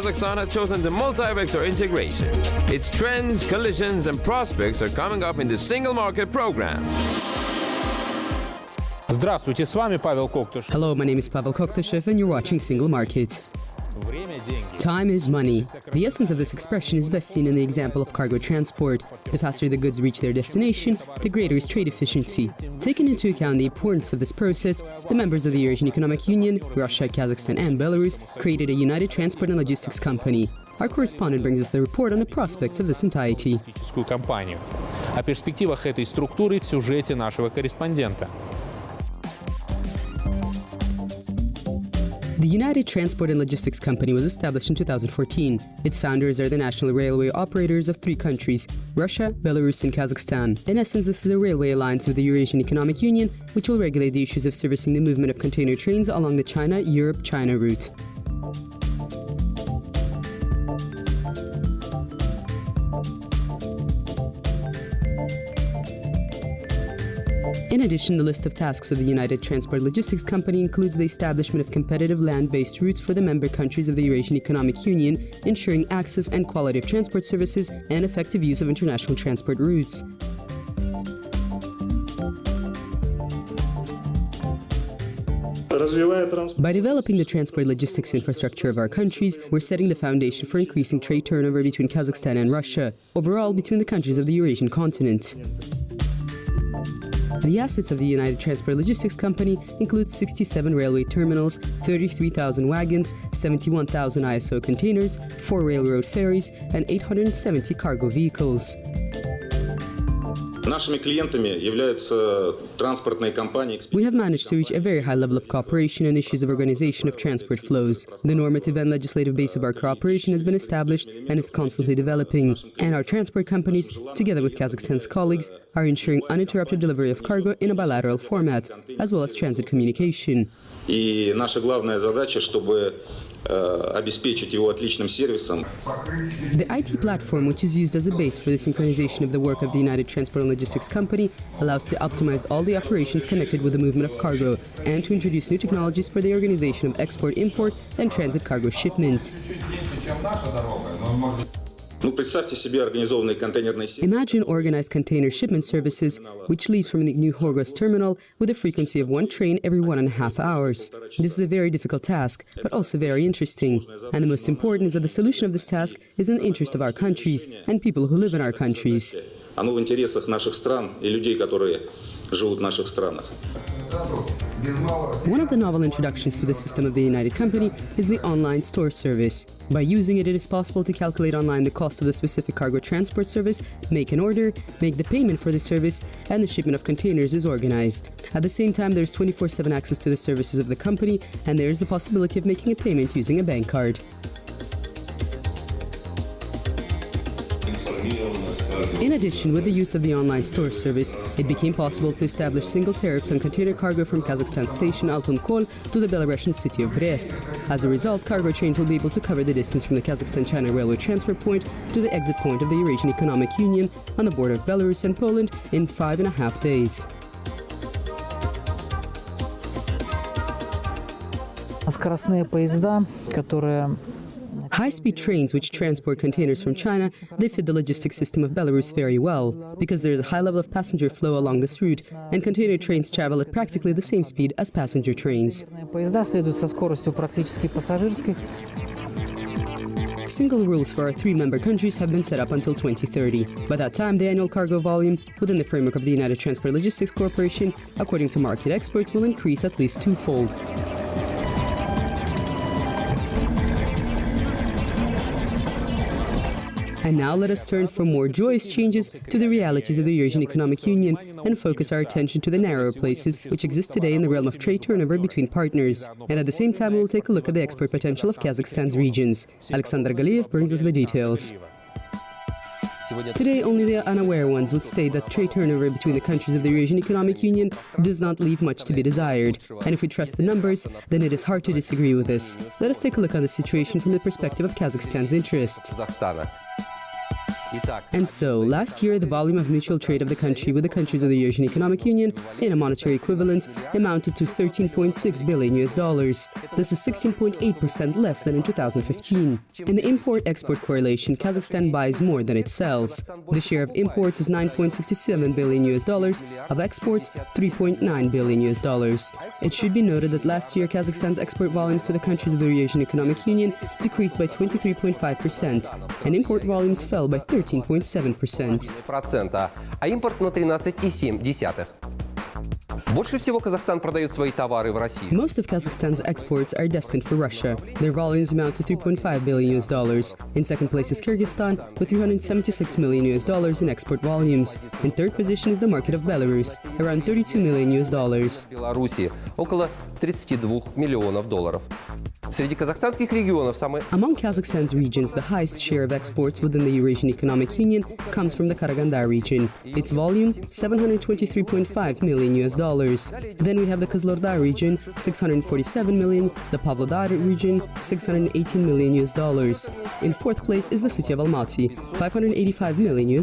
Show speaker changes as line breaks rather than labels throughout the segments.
Kazakhstan has chosen the multi-vector integration. Its trends, collisions, and prospects are coming up in the Single Market program.
Здравствуйте, с вами Павел Коктышев.
Hello, my name is Pavel Koktyshev and you're watching Single Market. Time is money. The essence of this expression is best seen in the example of cargo transport. The faster the goods reach their destination, the greater is trade efficiency. Taking into account the importance of this process, the members of the Eurasian Economic Union, Russia, Kazakhstan and Belarus, created a united transport and logistics company. Our correspondent brings us the report on the prospects of this entity.
О перспективах этой структуры в сюжете нашего корреспондента.
The United Transport and Logistics Company was established in 2014. Its founders are the national railway operators of 3 countries, Russia, Belarus and Kazakhstan. In essence, this is a railway alliance with the Eurasian Economic Union, which will regulate the issues of servicing the movement of container trains along the China-Europe-China route. In addition, the list of tasks of the United Transport Logistics Company includes the establishment of competitive land-based routes for the member countries of the Eurasian Economic Union, ensuring access and quality of transport services and effective use of international transport routes. By developing the transport logistics infrastructure of our countries, we're setting the foundation for increasing trade turnover between Kazakhstan and Russia, overall between the countries of the Eurasian continent. The assets of the United Transport Logistics Company include 67 railway terminals, 33,000 wagons, 71,000 ISO containers, 4 railroad ferries, and 870 cargo vehicles. We have managed to reach a very high level of cooperation on issues of organization of transport flows. The normative and legislative base of our cooperation has been established and is constantly developing. And our transport companies, together with Kazakhstan's colleagues, are ensuring uninterrupted delivery of cargo in a bilateral format, as well as transit communication.
И наша главная задача, чтобы обеспечить его отличным сервисом.
The IT platform, which is used as a base for the synchronization of the work of the United Transport and Logistics Company, allows to optimize all the operations connected with the movement of cargo and to introduce new technologies for the organization of export, import, and transit cargo shipments. Imagine organized container shipment services, which leaves from the New Horgos terminal with a frequency of 1 train every 1.5 hours. This is a very difficult task, but also very interesting. And the most important is that the solution of this task is in the interest of our countries and people who live in our countries.
Оно в интересах наших стран и людей, которые живут в наших странах.
One of the novel introductions to the system of the United Company is the online store service. By using it, it is possible to calculate online the cost of the specific cargo transport service, make an order, make the payment for the service, and the shipment of containers is organized. At the same time, there is 24/7 access to the services of the company, and there is the possibility of making a payment using a bank card. In addition, with the use of the online store service, it became possible to establish single tariffs on container cargo from Kazakhstan station Altun-Kol to the Belarusian city of Brest. As a result, cargo trains will be able to cover the distance from the Kazakhstan-China railway transfer point to the exit point of the Eurasian Economic Union on the border of Belarus and Poland in 5.5 days.
Скоростные поезда, которые
High-speed trains which transport containers from China, they fit the logistics system of Belarus very well, because there is a high level of passenger flow along this route, and container trains travel at practically the same speed as passenger trains.
поезда следуют со скоростью практически пассажирских.
Single rules for our 3 member countries have been set up until 2030. By that time, the annual cargo volume within the framework of the United Transport Logistics Corporation, according to market experts, will increase at least 2-fold. And now let us turn from more joyous changes to the realities of the Eurasian Economic Union and focus our attention to the narrower places which exist today in the realm of trade turnover between partners. And at the same time, we will take a look at the export potential of Kazakhstan's regions. Alexander Galiyev brings us the details. Today, only the unaware ones would state that trade turnover between the countries of the Eurasian Economic Union does not leave much to be desired. And if we trust the numbers, then it is hard to disagree with this. Let us take a look at the situation from the perspective of Kazakhstan's interests. And so, last year, the volume of mutual trade of the country with the countries of the Eurasian Economic Union in a monetary equivalent amounted to $13.6 billion. This is 16.8% less than in 2015. In the import-export correlation, Kazakhstan buys more than it sells. The share of imports is $9.67 billion, of exports $3.9 billion. It should be noted that last year Kazakhstan's export volumes to the countries of the Eurasian Economic Union decreased by 23.5%, and import volumes fell by 13.7%.
А импорт на 13,7%. Больше всего Казахстан продает свои товары в России.
Most of Kazakhstan's exports are destined for Russia. Their volumes amount to $3.5 billion. In second place is Kyrgyzstan, with $376 million in export volumes. In third position is the market of Belarus, around $32 million.
Беларуси около $32 миллионов. Среди казахстанских регионов самые...
Among Kazakhstan's regions, the highest share of exports within the Eurasian Economic Union comes from the Karaganda region. Its volume, $723.5 million. Then we have the Kozlorda region, $647 million, the Pavlodar region, $618 million. In fourth place is the city of Almaty, $585 million.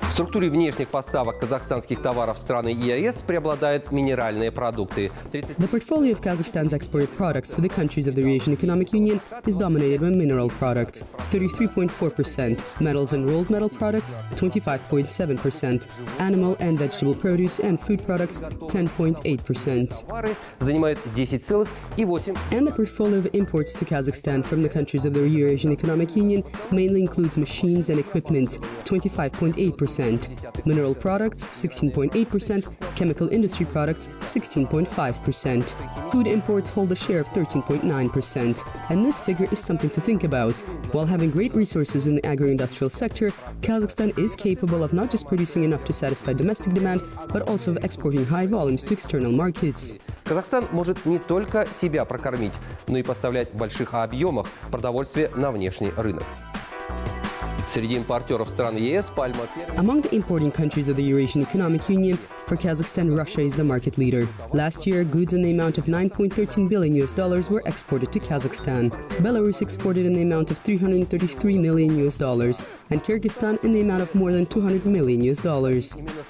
В структуре внешних поставок казахстанских товаров в страны ЕАЭС преобладают минеральные продукты.
The portfolio of Kazakhstan's exported products to the countries of the Eurasian Economic Union is dominated by mineral products, 33.4%, metals and rolled metal products, 25.7%, animal and vegetable produce and food products, 10.8%.
Товары занимают 10,8%.
And the portfolio of imports to Kazakhstan from the countries of the Eurasian Economic Union mainly includes machines and equipment, 25.8%, mineral products, 16.8%, chemical industry products, 16.5%. Food imports hold a share of 13.9%, and this figure is something to think about. While having great resources in the agro-industrial sector, Kazakhstan is capable of not just producing enough to satisfy domestic demand, but also of exporting high volumes to external markets.
Казахстан может не только себя прокормить, но и поставлять в больших объемах продовольствие на внешний рынок. Среди импортеров стран ЕС пальма...
Among the importing countries of the Eurasian Economic Union, for Kazakhstan, Russia is the market leader. Last year, goods in the amount of $9.13 billion were exported to Kazakhstan. Belarus exported in the amount of $333 million, and Kyrgyzstan in the amount of more than $200 million.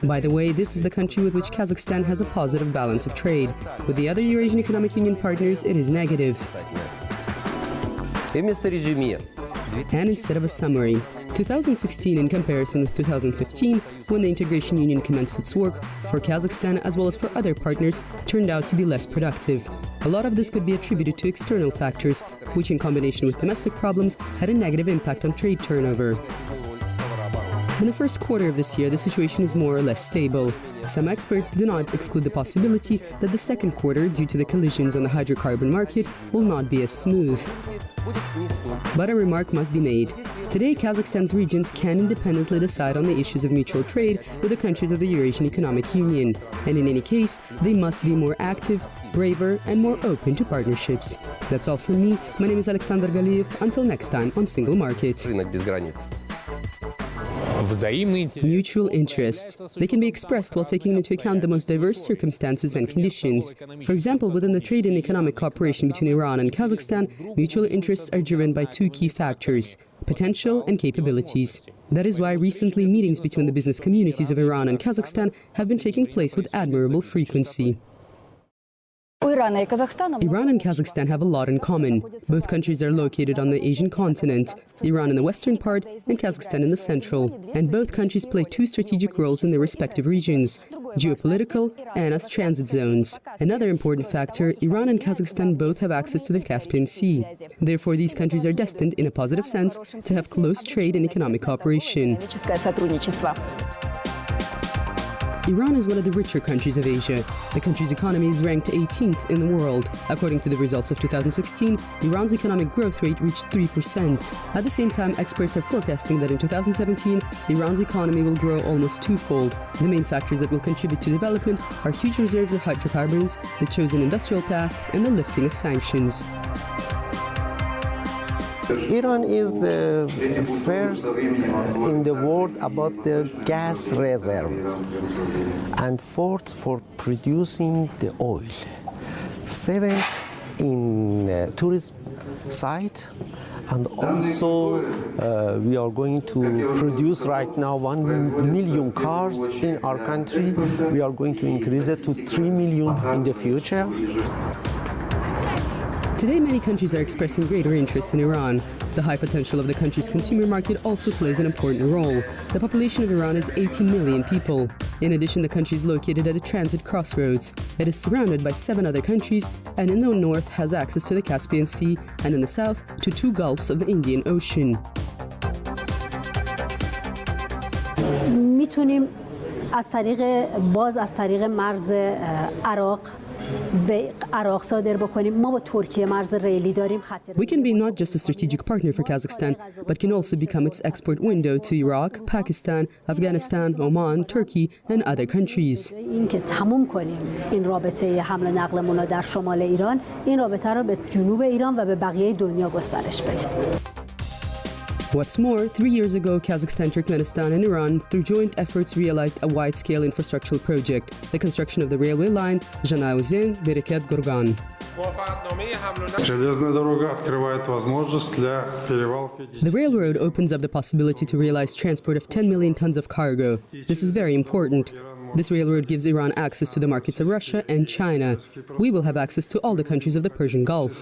By the way, this is the country with which Kazakhstan has a positive balance of trade. With the other Eurasian Economic Union partners, it is negative.
И вместо резюме...
And instead of a summary, 2016 in comparison with 2015, when the integration union commenced its work, for Kazakhstan as well as for other partners, turned out to be less productive. A lot of this could be attributed to external factors, which in combination with domestic problems had a negative impact on trade turnover. In the first quarter of this year, the situation is more or less stable. Some experts do not exclude the possibility that the second quarter, due to the collisions on the hydrocarbon market, will not be as smooth. But a remark must be made. Today, Kazakhstan's regions can independently decide on the issues of mutual trade with the countries of the Eurasian Economic Union, and in any case, they must be more active, braver, and more open to partnerships. That's all from me. My name is Alexander Galiev. Until next time on Single Market.
Рынок без границ.
Mutual interests. They can be expressed while taking into account the most diverse circumstances and conditions. For example, within the trade and economic cooperation between Iran and Kazakhstan, mutual interests are driven by two key factors: potential and capabilities. That is why recently meetings between the business communities of Iran and Kazakhstan have been taking place with admirable frequency. Iran and Kazakhstan have a lot in common. Both countries are located on the Asian continent, Iran in the western part and Kazakhstan in the central. And both countries play two strategic roles in their respective regions, geopolitical and as transit zones. Another important factor, Iran and Kazakhstan both have access to the Caspian Sea. Therefore, these countries are destined, in a positive sense, to have close trade and economic cooperation. Iran is one of the richer countries of Asia. The country's economy is ranked 18th in the world. According to the results of 2016, Iran's economic growth rate reached 3%. At the same time, experts are forecasting that in 2017, Iran's economy will grow almost twofold. The main factors that will contribute to development are huge reserves of hydrocarbons, the chosen industrial path, and the lifting of sanctions.
Iran is the first in the world about the gas reserves and fourth for producing the oil. Seventh in tourism site And also, we are going to produce right now 1 million cars in our country. We are going to increase it to 3 million in the future.
Today, many countries are expressing greater interest in Iran. The high potential of the country's consumer market also plays an important role. The population of Iran is 80 million people. In addition, the country is located at a transit crossroads. It is surrounded by 7 other countries, and in the north has access to the Caspian Sea, and in the south to 2 gulfs of the Indian Ocean.
میتونیم از طریق مرز عراق به عراق صادر بکنیم. ما با ترکیه مرز ریلی داریم.
We can be not just a strategic partner for Kazakhstan, but can also become its export window to Iraq, Pakistan, Afghanistan, Oman, Turkey, and other countries.
اینکه تموم کنیم این رابطه حمل و نقلمون رو در شمال ایران، این رابطه رو به جنوب ایران و به بقیه دنیا گسترش بدیم.
What's more, 3 years ago, Kazakhstan, Turkmenistan, and Iran, through joint efforts, realized a wide-scale infrastructural project, the construction of the railway line Janauzen-Bereket-Gorgan. The railroad opens up the possibility to realize transport of 10 million tons of cargo. This is very important. This railroad gives Iran access to the markets of Russia and China. We will have access to all the countries of the Persian Gulf.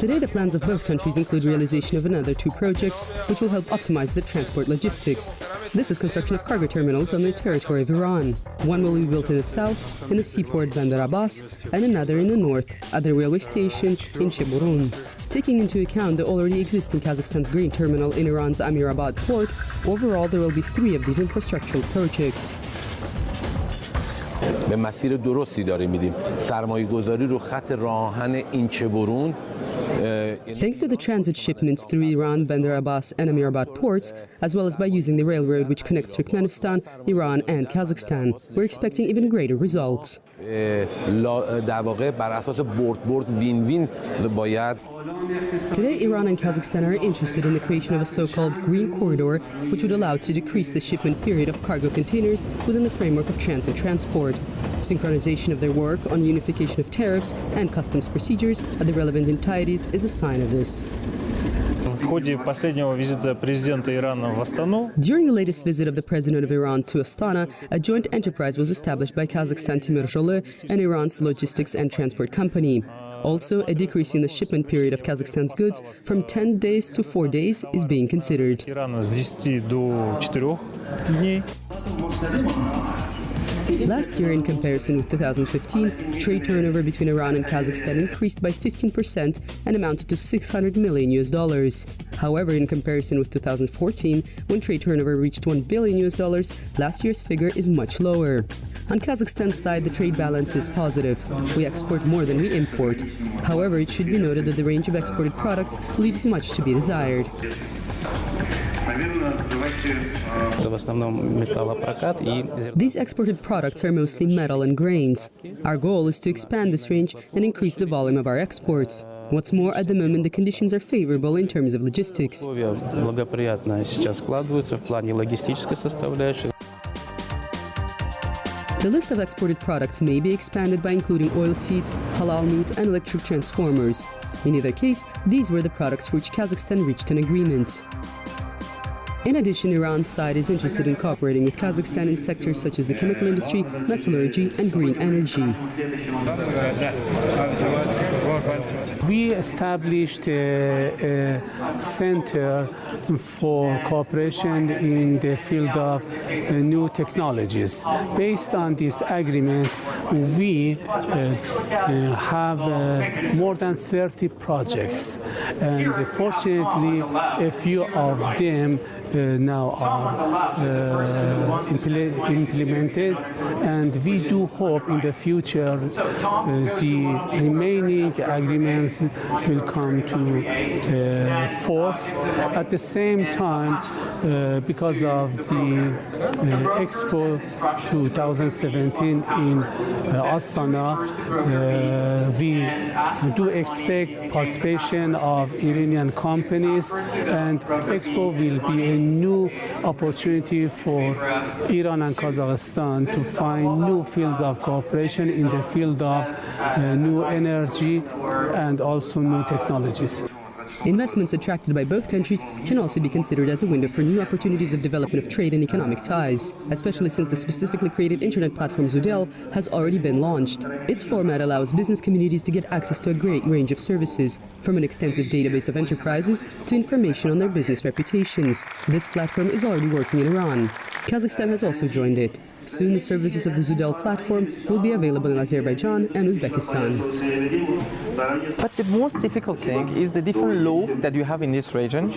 Today, the plans of both countries include realization of another 2 projects, which will help optimize the transport logistics. This is construction of cargo terminals on the territory of Iran. One will be built in the south, in the seaport Bandar Abbas, and another in the north, at the railway station in Sheburun. Taking into account the already existing Kazakhstan's grain terminal in Iran's Amirabad port, overall there will be 3 of these infrastructural projects.
به مسیر درستی داره میدیم. سرمایه‌گذاری رو خط راهن این چبرون.
Thanks to the transit shipments through Iran, Bandar Abbas and Amirabad ports, as well as by using the railroad which connects Turkmenistan, Iran and Kazakhstan, we're expecting even greater results.
در واقع بر اساس برد وین وین باید.
Today, Iran and Kazakhstan are interested in the creation of a so-called green corridor, which would allow to decrease the shipment period of cargo containers within the framework of transit transport. Synchronization of their work on unification of tariffs and customs procedures at the relevant entities is a sign of this. During the latest visit of the President of Iran to Astana, a joint enterprise was established by Kazakhstan Timir-Jolы and Iran's Logistics and Transport Company. Also, a decrease in the shipment period of Kazakhstan's goods from 10 days to 4 days is being considered. Last year, in comparison with 2015, trade turnover between Iran and Kazakhstan increased by 15% and amounted to $600 million. However, in comparison with 2014, when trade turnover reached $1 billion, last year's figure is much lower. On Kazakhstan's side, the trade balance is positive. We export more than we import. However, it should be noted that the range of exported products leaves much to be desired. These exported products are mostly metal and grains. Our goal is to expand this range and increase the volume of our exports. What's more, at the moment, the conditions are favorable in terms of logistics. The list of exported products may be expanded by including oilseeds, halal meat, and electric transformers. In either case, these were the products for which Kazakhstan reached an agreement. In addition, Iran's side is interested in cooperating with Kazakhstan in sectors such as the chemical industry, metallurgy, and green energy.
We established a center for cooperation in the field of new technologies. Based on this agreement, we have more than 30 projects, and fortunately, a few of them now are implemented, and we do hope in the future the remaining agreements will come to force. At the same time, because of the Expo 2017 in Astana, we do expect participation of of Iranian companies, and Expo will be a new opportunity for Iran and Kazakhstan to find new fields of cooperation in the field of new energy and also new technologies.
Investments attracted by both countries can also be considered as a window for new opportunities of development of trade and economic ties, especially since the specifically created internet platform Zudel has already been launched. Its format allows business communities to get access to a great range of services, from an extensive database of enterprises to information on their business reputations. This platform is already working in Iran. Kazakhstan has also joined it. Soon the services of the Zudel platform will be available in Azerbaijan and Uzbekistan.
But the most difficult thing is the different law that you have in this region,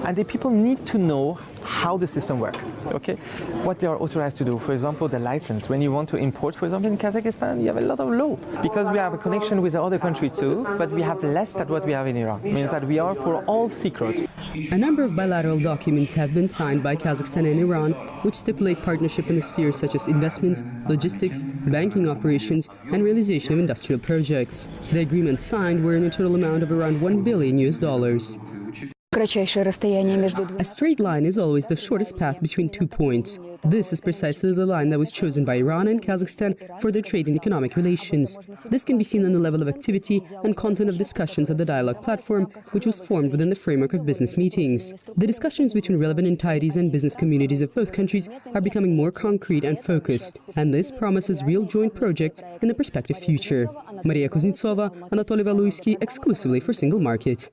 and the people need to know how the system works, okay? What they are authorized to do. For example, the license. When you want to import, for example, in Kazakhstan, you have a lot of law. Because we have a connection with the other country too, but we have less than what we have in Iran. It means that we are for all secret.
A number of bilateral documents have been signed by Kazakhstan and Iran, which stipulate partnership in the spheres such as investments, logistics, banking operations, and realization of industrial projects. The agreements signed were in a total amount of around $1 billion. A straight line is always the shortest path between 2 points. This is precisely the line that was chosen by Iran and Kazakhstan for their trade and economic relations. This can be seen in the level of activity and content of discussions at the dialogue platform, which was formed within the framework of business meetings. The discussions between relevant entities and business communities of both countries are becoming more concrete and focused, and this promises real joint projects in the prospective future. Maria Kuznetsova, Anatoly Valuysky, exclusively for Single Market.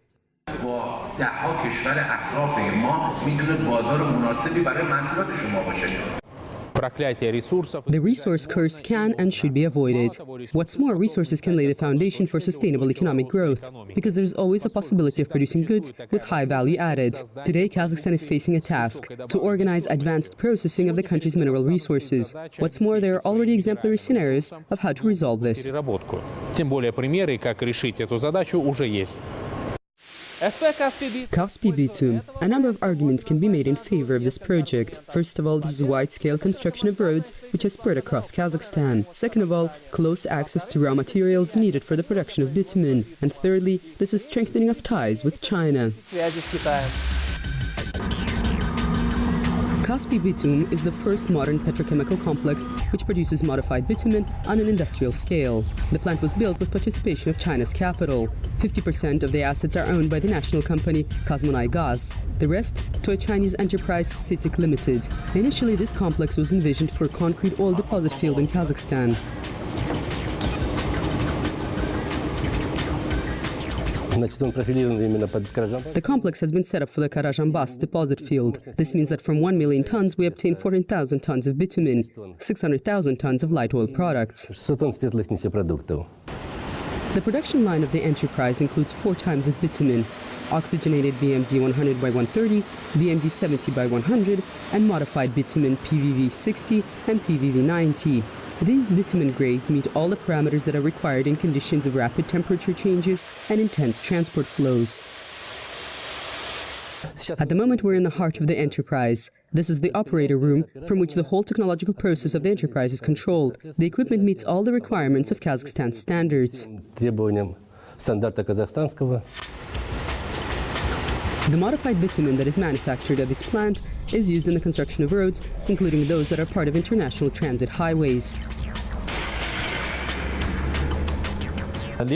The resource curse can and should be avoided. What's more, resources can lay the foundation for sustainable economic growth, because there's always the possibility of producing goods with high value added. Today, Kazakhstan is facing a task to organize advanced processing of the country's mineral resources. What's more, there are already exemplary scenarios of how to resolve this. Kaspi bitumen. A number of arguments can be made in favor of this project. First of all, this is wide-scale construction of roads which has spread across Kazakhstan. Second of all, close access to raw materials needed for the production of bitumen. And thirdly, this is strengthening of ties with China. Kaspi bitumen is the first modern petrochemical complex which produces modified bitumen on an industrial scale. The plant was built with participation of China's capital. 50% of the assets are owned by the national company Kazmunay Gaz. The rest to a Chinese enterprise, CITIC Limited. Initially, this complex was envisioned for a concrete oil deposit field in Kazakhstan. The complex has been set up for the Karajambas deposit field. This means that from 1 million tons we obtain 14,000 tons of bitumen, 600,000 tons of light oil products. The production line of the enterprise includes 4 types of bitumen: oxygenated BMD 100 by 130, BMD 70 by 100, and modified bitumen PVV 60 and PVV 90. These bitumen grades meet all the parameters that are required in conditions of rapid temperature changes and intense transport flows. At the moment, we're in the heart of the enterprise. This is the operator room, from which the whole technological process of the enterprise is controlled. The equipment meets all the requirements of Kazakhstan's standards. The modified bitumen that is manufactured at this plant is used in the construction of roads, including those that are part of international transit highways. The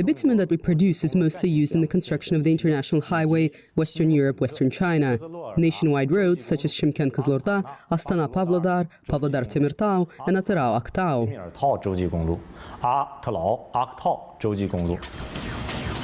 bitumen that we produce is mostly used in the construction of the international highway Western Europe, Western China. Nationwide roads such as Shymkent-Kızılorda, Astana-Pavlodar, Pavlodar-Temirtau, and Atyrau-Aktau.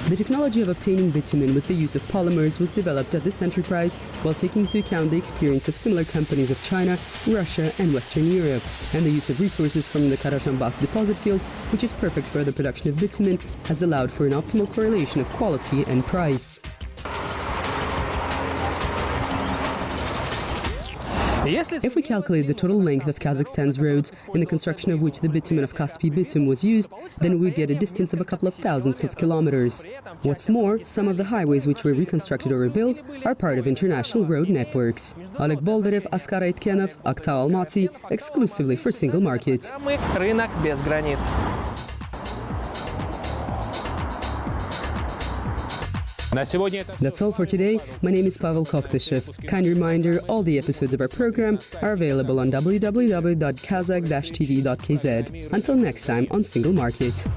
The technology of obtaining bitumen with the use of polymers was developed at this enterprise while taking into account the experience of similar companies of China, Russia, and Western Europe, and the use of resources from the Karajambas deposit field, which is perfect for the production of bitumen, has allowed for an optimal correlation of quality and price. If we calculate the total length of Kazakhstan's roads, in the construction of which the bitumen of Kaspi bitumen was used, then we get a distance of a couple of thousands of kilometers. What's more, some of the highways which were reconstructed or rebuilt are part of international road networks. Oleg Boldarev, Askar Aitkenov, Aktau Almaty, exclusively for Single Market.
На сегодня это...
That's all for today. My name is Pavel Koktyshev. Kind reminder, all the episodes of our program are available on www.kazakh-tv.kz. Until next time on Single Market.